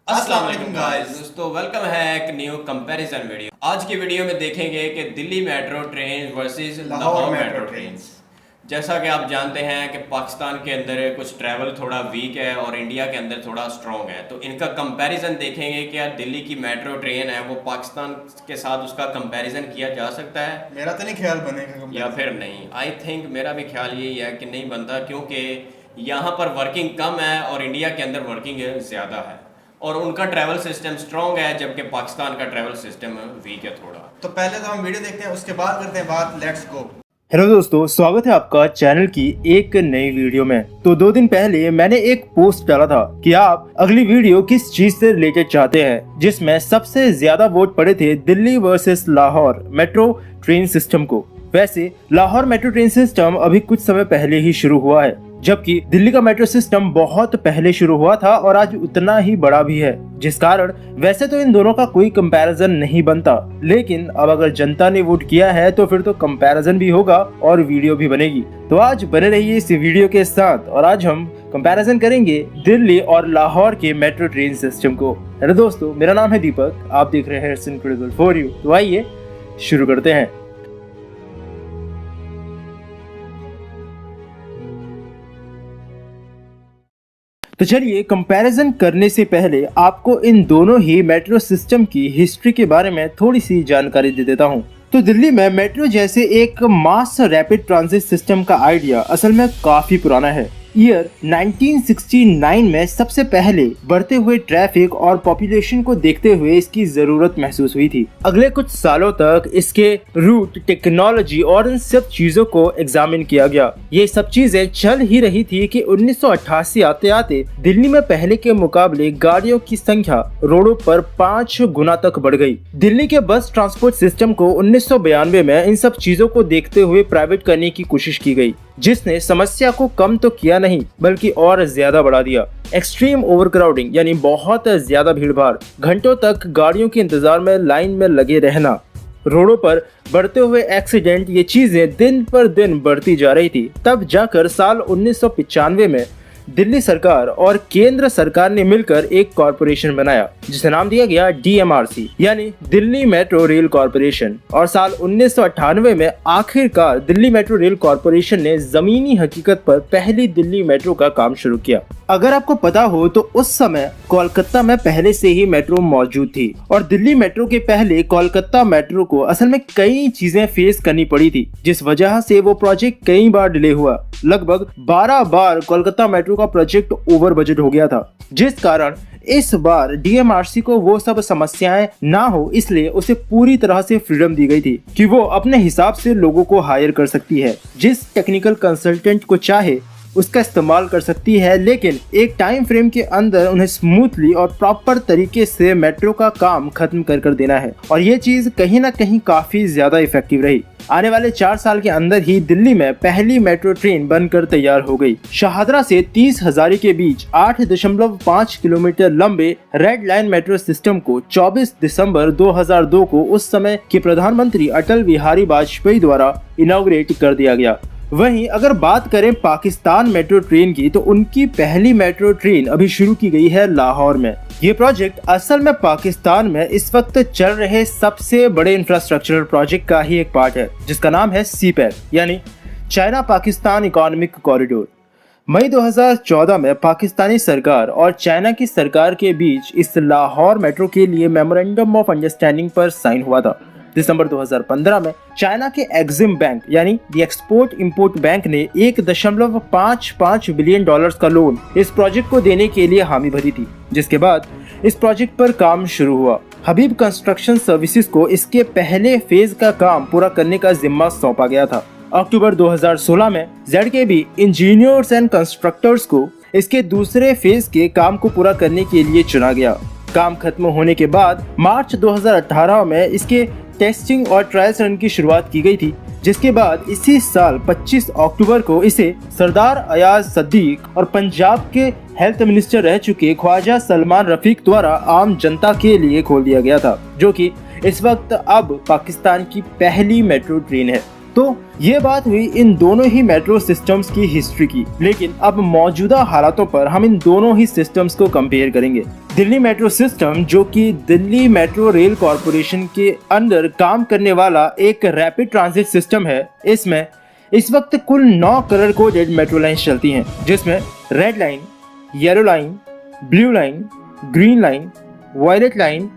अस्सलाम वालेकुम गाइस दोस्तों, वेलकम है एक न्यू कंपैरिजन वीडियो। आज की वीडियो में देखेंगे कि Delhi metro train versus Lahore metro train. जैसा कि आप जानते हैं कि पाकिस्तान के अंदर कुछ ट्रैवल थोड़ा वीक है और इंडिया के अंदर थोड़ा स्ट्रॉन्ग है, तो इनका कंपैरिजन देखेंगे कि यार दिल्ली की मेट्रो ट्रेन है वो पाकिस्तान के साथ उसका कंपैरिजन किया जा सकता है। मेरा तो नहीं ख्याल बनेगा या फिर नहीं। आई थिंक मेरा भी ख्याल यही है कि नहीं बनता, क्योंकि यहाँ पर वर्किंग कम है और इंडिया के अंदर वर्किंग ज़्यादा है और उनका ट्रैवल सिस्टम स्ट्रॉन्ग है जबकि पाकिस्तान का ट्रैवल सिस्टम वीक है थोड़ा। तो पहले तो हम वीडियो देखते हैं, उसके बाद करते हैं बात। Let's go. हेलो दोस्तों, स्वागत है आपका चैनल की एक नई वीडियो में। तो 2 दिन पहले मैंने एक पोस्ट डाला था कि आप अगली वीडियो किस चीज से रिलेटेड चाहते हैं, जिसमें सबसे ज्यादा वोट पड़े थे Delhi versus Lahore metro train system को। वैसे लाहौर मेट्रो ट्रेन सिस्टम अभी कुछ समय पहले ही शुरू हुआ है, जबकि दिल्ली का मेट्रो सिस्टम बहुत पहले शुरू हुआ था और आज उतना ही बड़ा भी है, जिस कारण वैसे तो इन दोनों का कोई कंपैरिजन नहीं बनता, लेकिन अब अगर जनता ने वोट किया है तो फिर तो कंपैरिजन भी होगा और वीडियो भी बनेगी। तो आज बने रहिए इस वीडियो के साथ और आज हम कंपैरिजन करेंगे दिल्ली और लाहौर के मेट्रो ट्रेन सिस्टम को। हेलो दोस्तों, मेरा नाम है दीपक, आप देख रहे हैं इट्स इनक्रेडिबल फॉर यू। तो आइए शुरू करते हैं। तो चलिए कंपैरिजन करने से पहले आपको इन दोनों ही मेट्रो सिस्टम की हिस्ट्री के बारे में थोड़ी सी जानकारी दे देता हूँ। तो दिल्ली में मेट्रो जैसे एक मास रैपिड ट्रांजिट सिस्टम का आइडिया असल में काफी पुराना है। ईयर 1969 में सबसे पहले बढ़ते हुए ट्रैफिक और पॉपुलेशन को देखते हुए इसकी जरूरत महसूस हुई थी। अगले कुछ सालों तक इसके रूट, टेक्नोलॉजी और इन सब चीजों को एग्जामिन किया गया। ये सब चीजें चल ही रही थी कि 1988 आते आते दिल्ली में पहले के मुकाबले गाड़ियों की संख्या रोडों पर 5 गुना तक बढ़ गई। दिल्ली के बस ट्रांसपोर्ट सिस्टम को 1992 में इन सब चीजों को देखते हुए प्राइवेट करने की कोशिश की गई, जिसने समस्या को कम तो किया नहीं बल्कि और ज्यादा बढ़ा दिया। एक्सट्रीम ओवरक्राउडिंग यानी बहुत ज्यादा भीड़भाड़, घंटों तक गाड़ियों के इंतजार में लाइन में लगे रहना, रोडों पर बढ़ते हुए एक्सीडेंट, ये चीजें दिन पर दिन बढ़ती जा रही थी। तब जाकर साल 1995 में दिल्ली सरकार और केंद्र सरकार ने मिलकर एक कॉरपोरेशन बनाया जिसे नाम दिया गया DMRC यानी दिल्ली मेट्रो रेल कॉरपोरेशन। और साल 1998 में आखिरकार दिल्ली मेट्रो रेल कॉरपोरेशन ने जमीनी हकीकत पर पहली दिल्ली मेट्रो का काम शुरू किया। अगर आपको पता हो तो उस समय कोलकाता में पहले से ही मेट्रो मौजूद थी और दिल्ली मेट्रो के पहले कोलकाता मेट्रो को असल में कई चीजें फेस करनी पड़ी थी, जिस वजह से वो प्रोजेक्ट कई बार डिले हुआ। लगभग 12 बार कोलकाता मेट्रो का प्रोजेक्ट ओवर बजट हो गया था, जिस कारण इस बार DMRC को वो सब समस्याएं ना हो, इसलिए उसे पूरी तरह से फ्रीडम दी गई थी कि वो अपने हिसाब से लोगों को हायर कर सकती है, जिस टेक्निकल कंसल्टेंट को चाहे उसका इस्तेमाल कर सकती है, लेकिन एक टाइम फ्रेम के अंदर उन्हें स्मूथली और प्रॉपर तरीके से मेट्रो का काम खत्म कर देना है। और ये चीज कहीं ना कहीं काफी ज्यादा इफेक्टिव रही। आने वाले 4 साल के अंदर ही दिल्ली में पहली मेट्रो ट्रेन बनकर तैयार हो गई। शाहदरा से 30 हजारी के बीच 8.5 किलोमीटर लंबे रेड लाइन मेट्रो सिस्टम को 24 दिसंबर 2002 को उस समय के प्रधानमंत्री अटल बिहारी वाजपेयी द्वारा इनॉग्रेट कर दिया गया। वहीं अगर बात करें पाकिस्तान मेट्रो ट्रेन की, तो उनकी पहली मेट्रो ट्रेन अभी शुरू की गई है लाहौर में। ये प्रोजेक्ट असल में पाकिस्तान में इस वक्त चल रहे सबसे बड़े इंफ्रास्ट्रक्चरल प्रोजेक्ट का ही एक पार्ट है, जिसका नाम है CPEC यानी चाइना पाकिस्तान इकोनॉमिक कॉरिडोर। मई 2014 में पाकिस्तानी सरकार और चाइना की सरकार के बीच इस लाहौर मेट्रो के लिए मेमोरेंडम ऑफ अंडरस्टैंडिंग पर साइन हुआ था। दिसंबर 2015 में चाइना के एक्सिम बैंक यानी द एक्सपोर्ट इंपोर्ट बैंक ने $1.55 बिलियन का लोन इस प्रोजेक्ट को देने के लिए हामी भरी थी, जिसके बाद इस प्रोजेक्ट पर काम शुरू हुआ। हबीब कंस्ट्रक्शन सर्विसेज को इसके पहले फेज का काम पूरा करने का जिम्मा सौंपा गया था। अक्टूबर 2016 में ZKB इंजीनियर्स एंड कंस्ट्रक्टर्स को इसके दूसरे फेज के काम को पूरा करने के लिए चुना गया। काम खत्म होने के बाद मार्च 2018 में इसके टेस्टिंग और ट्रायल्स रन की शुरुआत की गई थी, जिसके बाद इसी साल 25 अक्टूबर को इसे सरदार अयाज सद्दीक और पंजाब के हेल्थ मिनिस्टर रह चुके ख्वाजा सलमान रफीक द्वारा आम जनता के लिए खोल दिया गया था, जो कि इस वक्त अब पाकिस्तान की पहली मेट्रो ट्रेन है। तो ये बात हुई इन दोनों ही मेट्रो सिस्टम्स की हिस्ट्री की, लेकिन अब मौजूदा हालातों पर हम इन दोनों ही सिस्टम्स को कंपेयर करेंगे। दिल्ली मेट्रो सिस्टम, जो कि दिल्ली मेट्रो रेल कॉरपोरेशन के अंडर काम करने वाला एक रैपिड ट्रांजिट सिस्टम है, इसमें इस वक्त कुल 9 कलर कोडेड मेट्रो लाइन चलती हैं, जिसमें red line, yellow line, blue line, green line, violet line,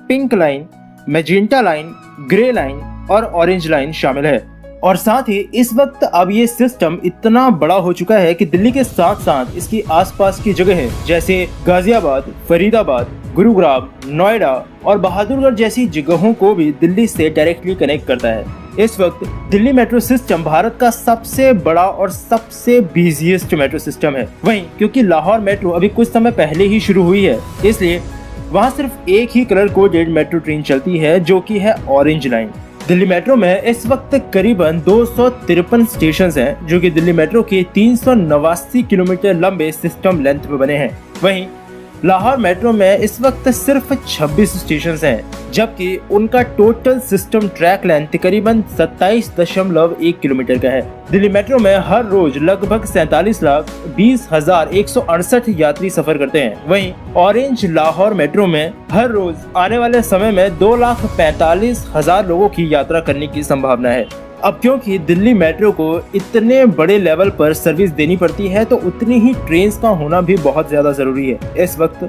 pink line, magenta line, grey line और ऑरेंज लाइन शामिल है। और साथ ही इस वक्त अब ये सिस्टम इतना बड़ा हो चुका है कि दिल्ली के साथ साथ इसकी आसपास की जगह है जैसे गाजियाबाद, फरीदाबाद, गुरुग्राम, नोएडा और बहादुरगढ़ जैसी जगहों को भी दिल्ली से डायरेक्टली कनेक्ट करता है। इस वक्त दिल्ली मेट्रो सिस्टम भारत का सबसे बड़ा और सबसे बिजिएस्ट मेट्रो सिस्टम है। वहीं क्योंकि लाहौर मेट्रो अभी कुछ समय पहले ही शुरू हुई है, इसलिए वहाँ सिर्फ एक ही कलर कोडेड मेट्रो ट्रेन चलती है, जो कि है ऑरेंज लाइन। दिल्ली मेट्रो में इस वक्त करीबन 253 स्टेशन हैं, जो कि दिल्ली मेट्रो के 389 किलोमीटर लंबे सिस्टम लेंथ पे बने हैं। वहीं लाहौर मेट्रो में इस वक्त सिर्फ 26 स्टेशन हैं, जबकि उनका टोटल सिस्टम ट्रैक लेंथ करीबन 27.1 किलोमीटर का है। दिल्ली मेट्रो में हर रोज लगभग 47,20,168 यात्री सफर करते हैं। वहीं ऑरेंज लाहौर मेट्रो में हर रोज आने वाले समय में 2,45,000 लोगों की यात्रा करने की संभावना है। अब क्योंकि दिल्ली मेट्रो को इतने बड़े लेवल पर सर्विस देनी पड़ती है, तो उतनी ही ट्रेन्स का होना भी बहुत ज्यादा जरूरी है। इस वक्त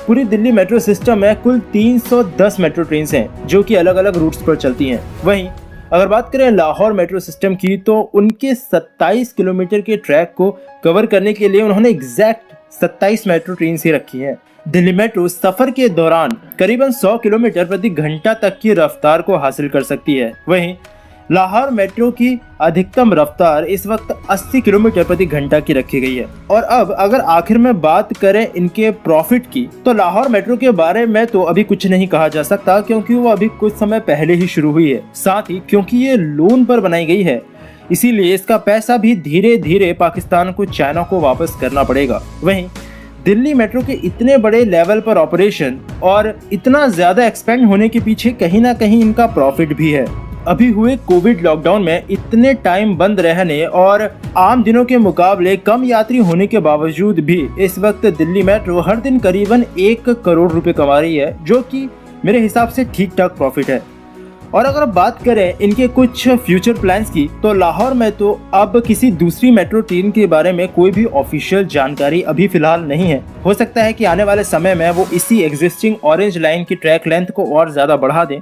पूरी दिल्ली मेट्रो सिस्टम में कुल 310 मेट्रो ट्रेन्स हैं, जो कि अलग अलग रूट्स पर चलती हैं। वहीं अगर बात करें लाहौर मेट्रो सिस्टम की, तो उनके 27 किलोमीटर के ट्रैक को कवर करने के लिए उन्होंने एग्जैक्ट 27 मेट्रो ट्रेन ही रखी है। दिल्ली मेट्रो सफर के दौरान करीबन 100 किलोमीटर प्रति घंटा तक की रफ्तार को हासिल कर सकती है। वहीं लाहौर मेट्रो की अधिकतम रफ्तार इस वक्त 80 किलोमीटर प्रति घंटा की रखी गई है। और अब अगर आखिर में बात करें इनके प्रॉफिट की, तो लाहौर मेट्रो के बारे में तो अभी कुछ नहीं कहा जा सकता, क्योंकि वो अभी कुछ समय पहले ही शुरू हुई है। साथ ही क्योंकि ये लोन पर बनाई गई है, इसीलिए इसका पैसा भी धीरे धीरे पाकिस्तान को, चाइना को वापस करना पड़ेगा। वहीं दिल्ली मेट्रो के इतने बड़े लेवल पर ऑपरेशन और इतना ज्यादा एक्सपेंड होने के पीछे कहीं ना कहीं इनका प्रॉफिट भी है। अभी हुए कोविड लॉकडाउन में इतने टाइम बंद रहने और आम दिनों के मुकाबले कम यात्री होने के बावजूद भी इस वक्त दिल्ली मेट्रो हर दिन करीबन 1 करोड़ रुपए कमा रही है, जो कि मेरे हिसाब से ठीक ठाक प्रॉफिट है। और अगर बात करें इनके कुछ फ्यूचर प्लान्स की, तो लाहौर में तो अब किसी दूसरी मेट्रो ट्रेन के बारे में कोई भी ऑफिशियल जानकारी अभी फिलहाल नहीं है। हो सकता है कि आने वाले समय में वो इसी एग्जिस्टिंग ऑरेंज लाइन की ट्रैक लेंथ को और ज्यादा बढ़ा दें।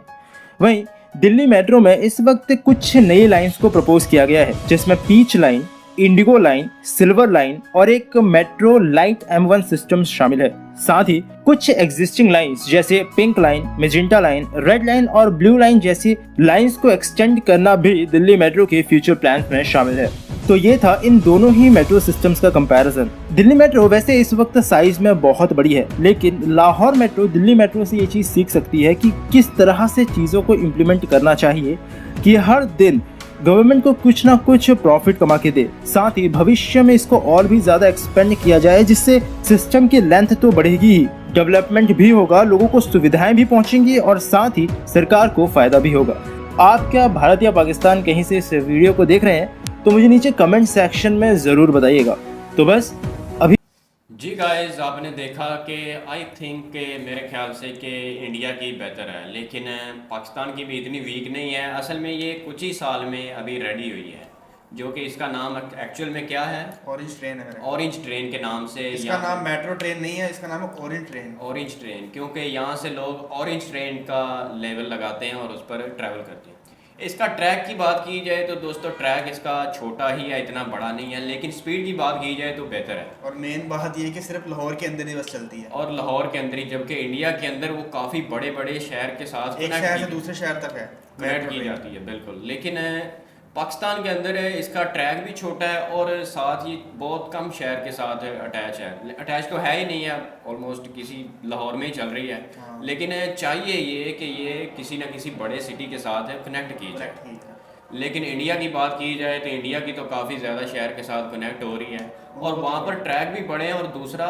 वहीं दिल्ली मेट्रो में इस वक्त कुछ नई लाइंस को प्रपोज किया गया है, जिसमें peach line, indigo line, silver line और एक मेट्रो लाइट M1 सिस्टम शामिल है। साथ ही कुछ एग्जिस्टिंग लाइंस जैसे pink line, magenta line, red line और ब्लू लाइन जैसी लाइंस को एक्सटेंड करना भी दिल्ली मेट्रो के फ्यूचर प्लान्स में शामिल है। तो ये था इन दोनों ही मेट्रो सिस्टम्स का कंपैरिजन। दिल्ली मेट्रो वैसे इस वक्त साइज में बहुत बड़ी है, लेकिन लाहौर मेट्रो दिल्ली मेट्रो से ये चीज़ सीख सकती है कि किस तरह से चीज़ों को इम्प्लीमेंट करना चाहिए कि हर दिन गवर्नमेंट को कुछ ना कुछ प्रॉफिट कमा के दे। साथ ही भविष्य में इसको और भी ज्यादा एक्सपेंड किया जाए, जिससे सिस्टम की लेंथ तो बढ़ेगी ही, डेवलपमेंट भी होगा, लोगों को सुविधाएं भी पहुंचेंगी और साथ ही सरकार को फायदा भी होगा। आप क्या भारत या पाकिस्तान कहीं से इस वीडियो को देख रहे हैं, तो मुझे नीचे कमेंट सेक्शन में ज़रूर बताइएगा। तो बस अभी जी गाइस, आपने देखा कि आई थिंक के मेरे ख्याल से कि इंडिया की बेहतर है, लेकिन पाकिस्तान की भी इतनी वीक नहीं है। असल में ये कुछ ही साल में अभी रेडी हुई है, जो कि इसका नाम एक्चुअल में क्या है? ऑरेंज ट्रेन है। ऑरेंज ट्रेन के नाम से। इसका नाम मेट्रो ट्रेन नहीं है, इसका नाम है ऑरेंज ट्रेन। ऑरेंज ट्रेन, क्योंकि यहाँ से लोग ऑरेंज ट्रेन का लेवल लगाते हैं और उस पर ट्रैवल करते हैं। इसका ट्रैक की बात की जाए तो दोस्तों ट्रैक इसका छोटा ही है, इतना बड़ा नहीं है, लेकिन स्पीड की बात की जाए तो बेहतर है। और मेन बात ये कि सिर्फ लाहौर के अंदर ही बस चलती है, और लाहौर के अंदर ही, जबकि इंडिया के अंदर वो काफ़ी बड़े बड़े शहर के साथ एक शहर से दूसरे शहर तक है कनेक्ट की जाती है। बिल्कुल, लेकिन पाकिस्तान के अंदर इसका ट्रैक भी छोटा है और साथ ही बहुत कम शहर के साथ अटैच है। अटैच तो है ही नहीं है, ऑलमोस्ट किसी लाहौर में ही चल रही है। हाँ। लेकिन चाहिए ये कि ये किसी न किसी बड़े सिटी के साथ कनेक्ट की जाए। लेकिन इंडिया की बात की जाए तो इंडिया की तो काफ़ी ज़्यादा शहर के साथ कनेक्ट हो रही है और वहाँ पर ट्रैक भी बड़े हैं। और दूसरा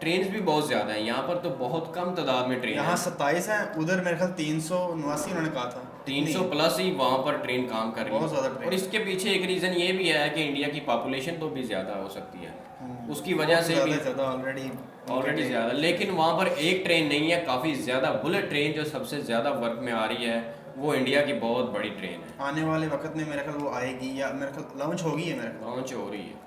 ट्रेन भी बहुत ज़्यादा है यहाँ पर, तो बहुत कम तादाद में ट्रेन यहाँ है। 27 है, उधर मेरे ख्याल 379 उन्होंने कहा था। 300 प्लस ही वहाँ पर ट्रेन काम कर रही बहुत ज़्यादा है। ट्रेन। और इसके पीछे एक रीज़न ये भी है कि इंडिया की पॉपुलेशन तो भी ज़्यादा हो सकती है, उसकी वजह से भी ज़्यादा ऑलरेडी ज़्यादा। लेकिन वहाँ पर एक ट्रेन नहीं है, काफ़ी ज़्यादा। बुलेट ट्रेन जो सबसे ज़्यादा वर्क में आ रही है वो इंडिया की बहुत बड़ी ट्रेन है। आने वाले वक्त में मेरे ख्याल वो आएगी, या मेरे ख्याल लॉन्च होगी है मेरे ख्याल। लॉन्च हो रही है।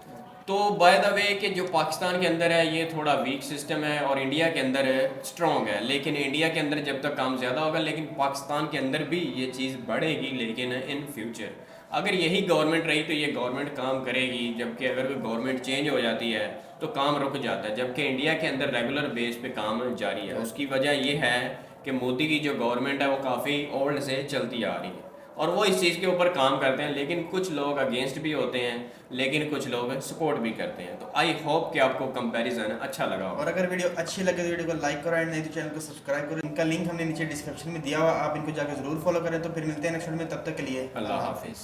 तो बाय द वे कि जो पाकिस्तान के अंदर है ये थोड़ा वीक सिस्टम है और इंडिया के अंदर स्ट्रॉन्ग है। लेकिन इंडिया के अंदर जब तक काम ज़्यादा होगा, लेकिन पाकिस्तान के अंदर भी ये चीज़ बढ़ेगी। लेकिन इन फ्यूचर अगर यही गवर्नमेंट रही तो ये गवर्नमेंट काम करेगी, जबकि अगर कोई गवर्नमेंट चेंज हो जाती है तो काम रुक जाता है। जबकि इंडिया के अंदर रेगुलर बेस पे काम जारी है। उसकी वजह ये है कि मोदी की जो गवर्नमेंट है वो काफ़ी ओल्ड से चलती आ रही है और वो इस चीज़ के ऊपर काम करते हैं। लेकिन कुछ लोग अगेंस्ट भी होते हैं, लेकिन कुछ लोग सपोर्ट भी करते हैं। तो आई होप कि आपको कंपैरिजन अच्छा लगा हो। और अगर वीडियो अच्छी लगे तो वीडियो को लाइक करो, एंड नहीं तो चैनल को सब्सक्राइब करो। इनका लिंक हमने नीचे डिस्क्रिप्शन में दिया हुआ, आप इनको जाकर जरूर फॉलो करें। तो फिर मिलते हैं नेक्स्ट वीडियो में, तब तक के लिए अल्लाह हाफिज़।